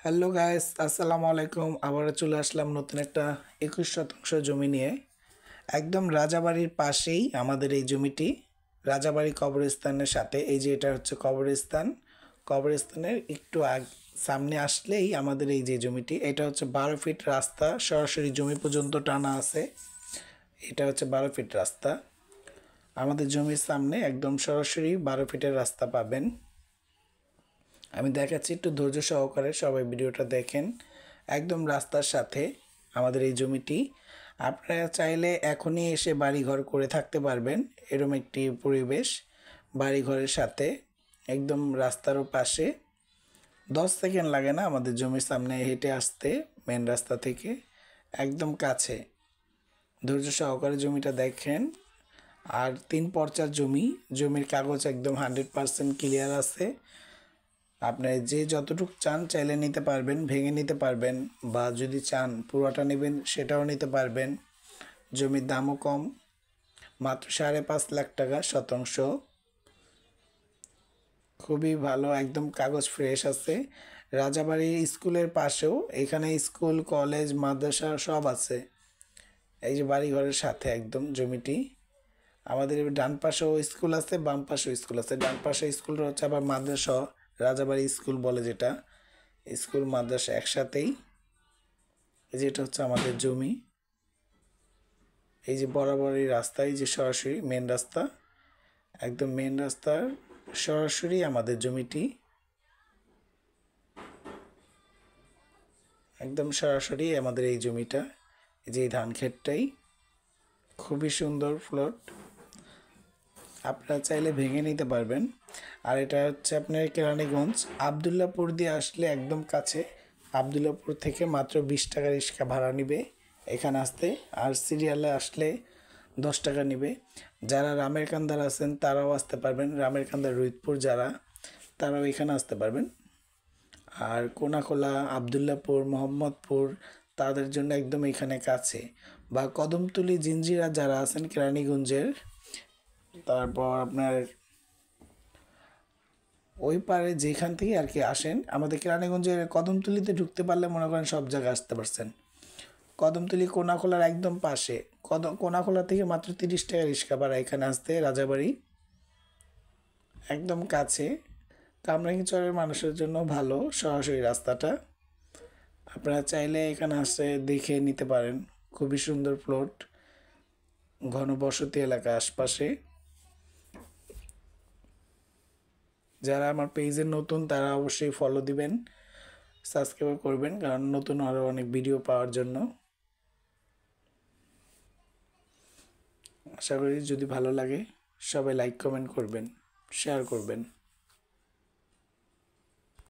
Hello guys, আসসালামু আলাইকুম। আবারও চলে আসলাম নতুন একটা 21 শতাংশ জমি নিয়ে। একদম রাজাবাড়ির পাশেই আমাদের এই জমিটি। রাজাবাড়ি কবরস্থানের সাথে, এই যে এটা হচ্ছে কবরস্থান। কবরস্থানের একটু সামনে আসলেই আমাদের এই যে জমিটি, এটা হচ্ছে 12 ফিট রাস্তা, সরাসরি জমি পর্যন্ত টানা আছে। এটা হচ্ছে 12 ফিট রাস্তা। আমাদের জমির সামনে একদম সরাসরি 12 ফিটের রাস্তা পাবেন। আমি দেখাচ্ছি, একটু ধৈর্য সহকারে সবাই ভিডিওটা দেখেন। একদম রাস্তার সাথে আমাদের এই জমিটি। আপনারা চাইলে এখনই এসে বাড়িঘর করে থাকতে পারবেন, এরকম একটি পরিবেশ। বাড়িঘরের সাথে একদম রাস্তারও পাশে 10 সেকেন্ড লাগে না আমাদের জমির সামনে হেঁটে আসতে, মেন রাস্তা থেকে একদম কাছে। ধৈর্য সহকারে জমিটা দেখেন। আর 3 পর্চার জমি, জমির কাগজ একদম 100% ক্লিয়ার আছে। আপনি যে যতটুকু চান চাইলে নিতে পারবেন, ভেঙে নিতে পারবেন, বা যদি চান পুরোটা নেবেন সেটাও নিতে পারবেন। জমির দামও কম, মাত্র 5.5 লাখ টাকা শতাংশ। খুবই ভালো, একদম কাগজ ফ্রেশ আছে। রাজাবাড়ি স্কুলের পাশেও, এখানে স্কুল, কলেজ, মাদ্রাসা সব আছে। এই যে বাড়িঘরের সাথে একদম জমিটি। আমাদের ডান পাশেও স্কুল আছে, বাম পাশেও স্কুল আছে। ডান পাশে স্কুলটা হচ্ছে আবার মাদ্রাসা, রাজাবাড়ি স্কুল বলে যেটা, স্কুল মাদ্রাসা একসাথেই। এই যে এটা হচ্ছে আমাদের জমি। এই যে বরাবরই রাস্তা, এই যে সরাসরি মেন রাস্তা, একদম মেন রাস্তার সরাসরি আমাদের জমিটি। একদম সরাসরি আমাদের এই জমিটা। এই যে এই ধান ক্ষেতটাই খুবই সুন্দর প্লট, আপনারা চাইলে ভেঙে নিতে পারবেন। আর এটা হচ্ছে আপনার কেরানীগঞ্জ, আবদুল্লাপুর দিয়ে আসলে একদম কাছে। আবদুল্লাপুর থেকে মাত্র 20 টাকা রিক্সা ভাড়া নিবে এখানে আসতে। আর সিরিয়ালে আসলে 10 টাকা নিবে। যারা রামের কান্দার আছেন তারাও আসতে পারবেন, রামের কান্দার রুইতপুর যারা, তারাও এখানে আসতে পারবেন। আর কোনাখোলা, আবদুল্লাপুর, মোহাম্মদপুর তাদের জন্য একদম এখানে কাছে। বা কদমতলি, জিঞ্জিরা যারা আছেন কেরানীগঞ্জের, তারপর আপনার ওই পারে যেখান থেকে আর কি আসেন, আমাদের কেরানীগঞ্জের কদমতলিতে ঢুকতে পারলে মনে করেন সব জায়গায় আসতে পারছেন। কদমতলি কোনাখোলার একদম পাশে। কোনাখোলা থেকে মাত্র 30 টাকা রিক্সা ভাড়া এখানে আসতে রাজাবাড়ি, একদম কাছে। কামরাঙ্গীরচরের মানুষের জন্য ভালো সরাসরি রাস্তাটা। আপনারা চাইলে এখানে আসে দেখে নিতে পারেন। খুবই সুন্দর প্লট, ঘনবসতি এলাকা আশপাশে। যারা আমার পেজে নতুন তারা অবশ্যই ফলো দিবেন, সাবস্ক্রাইব করবেন, কারণ নতুন আরও অনেক ভিডিও পাওয়ার জন্য। আশা করি যদি ভালো লাগে সবাই লাইক কমেন্ট করবেন, শেয়ার করবেন।